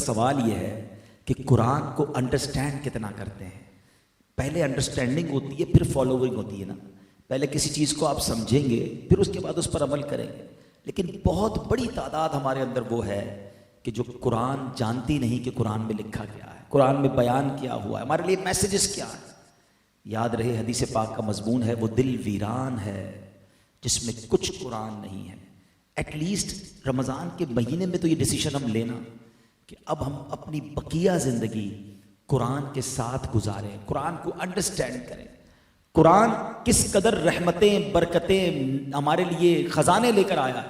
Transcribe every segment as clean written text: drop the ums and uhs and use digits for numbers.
سوال یہ ہے کہ قرآن کو انڈرسٹینڈ کتنا کرتے ہیں. پہلے انڈرسٹینڈنگ ہوتی ہے پھر فالوئنگ ہوتی ہے نا. پہلے کسی چیز کو آپ سمجھیں گے پھر اس کے بعد اس پر عمل کریں گے. لیکن بہت بڑی تعداد ہمارے اندر وہ ہے کہ جو قرآن جانتی نہیں کہ قرآن میں لکھا کیا ہے, قرآن میں بیان کیا ہوا ہے, ہمارے لیے میسیجز کیا ہے. یاد رہے حدیث پاک کا مضمون ہے وہ دل ویران ہے جس میں کچھ قرآن نہیں ہے. ایٹ لیسٹ رمضان کے مہینے میں تو یہ ڈیسیشن ہم لینا کہ اب ہم اپنی بقیہ زندگی قرآن کے ساتھ گزاریں, قرآن کو انڈرسٹینڈ کریں. قرآن کس قدر رحمتیں برکتیں ہمارے لیے خزانے لے کر آیا.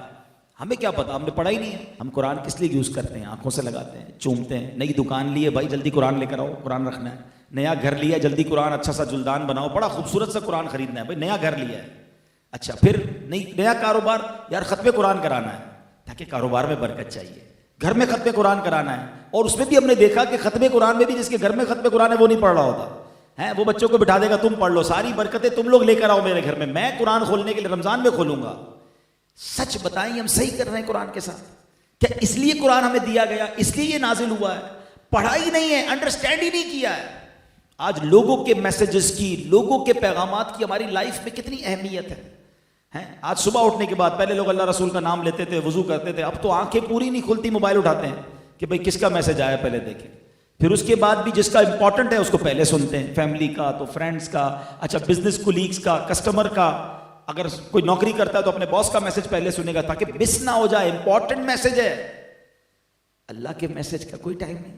ہمیں کیا پتا, ہم نے پڑھا ہی نہیں ہے. ہم قرآن کس لیے یوز کرتے ہیں؟ آنکھوں سے لگاتے ہیں, چومتے ہیں. نئی دکان لی ہے بھائی جلدی قرآن لے کر آؤ, قرآن رکھنا ہے. نیا گھر لیا ہے جلدی قرآن اچھا سا جلدان بناؤ, بڑا خوبصورت سا قرآن خریدنا ہے بھائی, نیا گھر لیا ہے. اچھا پھر نیا کاروبار, یار ختم قرآن کرانا ہے تاکہ کاروبار میں برکت چاہیے. گھر میں ختم قرآن کرانا ہے, اور اس میں بھی ہم نے دیکھا کہ ختم قرآن میں بھی جس کے گھر میں ختم قرآن ہے وہ نہیں پڑھ رہا ہوتا ہے, وہ بچوں کو بٹھا دے گا تم پڑھ لو, ساری برکتیں تم لوگ لے کر آؤ میرے گھر میں قرآن کھولنے کے لیے رمضان میں کھولوں گا. سچ بتائیں ہم صحیح کر رہے ہیں قرآن کے ساتھ؟ کیا اس لیے قرآن ہمیں دیا گیا, اس لیے یہ نازل ہوا ہے؟ پڑھا ہی نہیں ہے, انڈرسٹینڈ ہی نہیں کیا ہے. آج لوگوں کے میسیجز کی, لوگوں کے پیغامات کی ہماری لائف میں کتنی اہمیت ہے. آج صبح اٹھنے کے بعد پہلے لوگ اللہ رسول کا نام لیتے تھے, وضو کرتے تھے, اب تو آنکھیں پوری نہیں کھلتی موبائل اٹھاتے ہیں کہ بھئی کس کا میسج آیا پہلے دیکھیں. پھر اس کے بعد بھی جس کا امپورٹنٹ ہے اس کو پہلے سنتے ہیں, فیملی کا تو فرینڈس کا, اچھا بزنس کولیگز کا, کسٹمر کا, اگر کوئی نوکری کرتا ہے تو اپنے باس کا میسج پہلے سنے گا تاکہ مس نہ ہو جائے, امپورٹنٹ میسج ہے. اللہ کے میسج کا کوئی ٹائم نہیں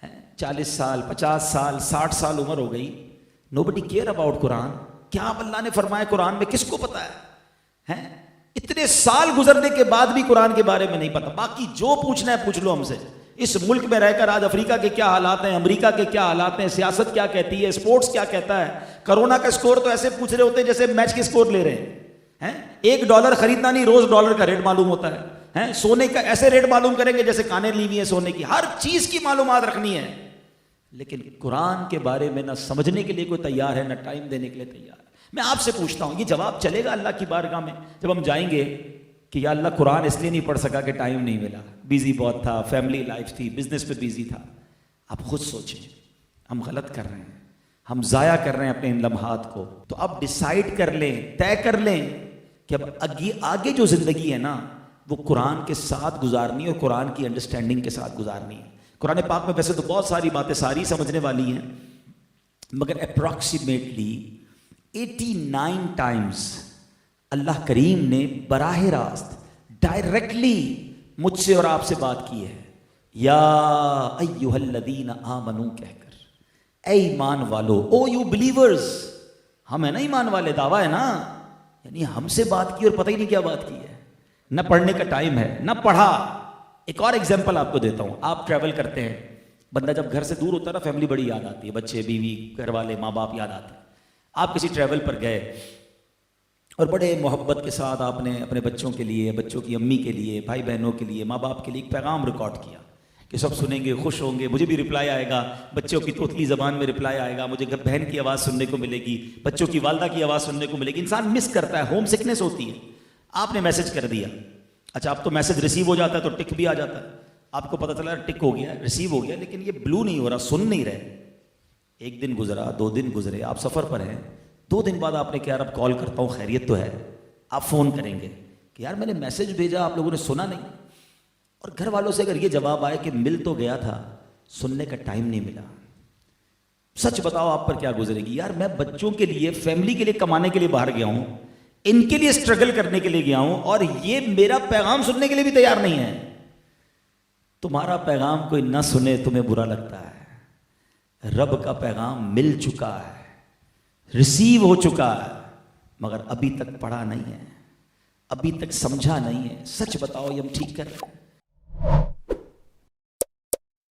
ہے. 40 سال 50 سال 60 سال عمر ہو گئی, nobody care about قرآن. کیا اب اللہ نے فرمایا قرآن میں کس کو پتا ہے؟ اتنے سال گزرنے کے بعد بھی قرآن کے بارے میں نہیں پتا. باقی جو پوچھنا ہے پوچھ لو ہم سے. اس ملک میں رہ کر آج افریقہ کے کیا حالات ہیں, امریکہ کے کیا حالات ہیں, سیاست کیا کہتی ہے, اسپورٹس کیا کہتا ہے. کرونا کا اسکور تو ایسے پوچھ رہے ہوتے ہیں جیسے میچ کے اسکور لے رہے ہیں. $1 خریدنا نہیں, روز ڈالر کا ریٹ معلوم ہوتا ہے. سونے کا ایسے ریٹ معلوم کریں گے جیسے کانیں لی ہوئی ہیں سونے کی. ہر چیز کی معلومات رکھنی ہے, لیکن قرآن کے بارے میں نہ سمجھنے کے لیے کوئی تیار ہے, نہ ٹائم دینے کے لیے تیار ہے. میں آپ سے پوچھتا ہوں, یہ جواب چلے گا اللہ کی بارگاہ میں جب ہم جائیں گے کہ یا اللہ قرآن اس لیے نہیں پڑھ سکا کہ ٹائم نہیں ملا, بیزی بہت تھا, فیملی لائف تھی, بزنس پہ بیزی تھا. آپ خود سوچیں, ہم غلط کر رہے ہیں, ہم ضائع کر رہے ہیں اپنے ان لمحات کو. تو اب ڈیسائیڈ کر لیں, طے کر لیں کہ اب آگے جو زندگی ہے نا وہ قرآن کے ساتھ گزارنی ہے اور قرآن کی انڈرسٹینڈنگ کے ساتھ گزارنی ہے. قرآن پاک میں ویسے تو بہت ساری باتیں ساری سمجھنے والی ہیں, مگر اپروکسیمیٹلی 89 ٹائمز اللہ کریم نے براہ راست ڈائریکٹلی مجھ سے اور آپ سے بات کی ہے, یا ایھا الذین آمنو کہہ کر, اے ایمان والو, او یو بلیورز. ہم ہیں نا ایمان والے, دعویٰ ہے نا, یعنی ہم سے بات کی اور پتہ ہی نہیں کیا بات کی ہے. نہ پڑھنے کا ٹائم ہے نہ پڑھا. ایک اور ایگزامپل آپ کو دیتا ہوں. آپ ٹریول کرتے ہیں, بندہ جب گھر سے دور ہوتا ہے نا فیملی بڑی یاد آتی ہے, بچے بیوی گھر والے ماں باپ یاد آتے ہیں. آپ کسی ٹریول پر گئے اور بڑے محبت کے ساتھ آپ نے اپنے بچوں کے لیے, بچوں کی امی کے لیے, بھائی بہنوں کے لیے, ماں باپ کے لیے ایک پیغام ریکارڈ کیا کہ سب سنیں گے, خوش ہوں گے, مجھے بھی رپلائی آئے گا, بچوں کی توتلی زبان میں رپلائی آئے گا, مجھے بہن کی آواز سننے کو ملے گی, بچوں کی والدہ کی آواز سننے کو ملے گی. انسان مس کرتا ہے, ہوم سکنس ہوتی ہے. آپ نے میسج کر دیا, اچھا اب تو میسج ریسیو ہو جاتا ہے تو ٹک بھی آ جاتا ہے. آپ کو پتہ چلا ٹک ہو گیا, ریسیو ہو گیا, لیکن یہ بلو نہیں ہو رہا, سن نہیں رہے. 1 دن گزرا, 2 دن گزرے, آپ سفر پر ہیں. 2 دن بعد آپ نے کہا یار اب کال کرتا ہوں, خیریت تو ہے؟ آپ فون کریں گے کہ یار میں نے میسج بھیجا, آپ لوگوں نے سنا نہیں. اور گھر والوں سے اگر یہ جواب آئے کہ مل تو گیا تھا, سننے کا ٹائم نہیں ملا, سچ بتاؤ آپ پر کیا گزرے گی؟ یار میں بچوں کے لیے, فیملی کے لیے کمانے کے لیے باہر گیا ہوں, ان کے لیے اسٹرگل کرنے کے لیے گیا ہوں, اور یہ میرا پیغام سننے کے لیے بھی تیار نہیں ہے. تمہارا پیغام کوئی نہ سنے تمہیں برا لگتا ہے. رب کا پیغام مل چکا ہے, ریسیو ہو چکا ہے, مگر ابھی تک پڑھا نہیں ہے, ابھی تک سمجھا نہیں ہے. سچ بتاؤ یہ ہم ٹھیک کر رہے ہیں؟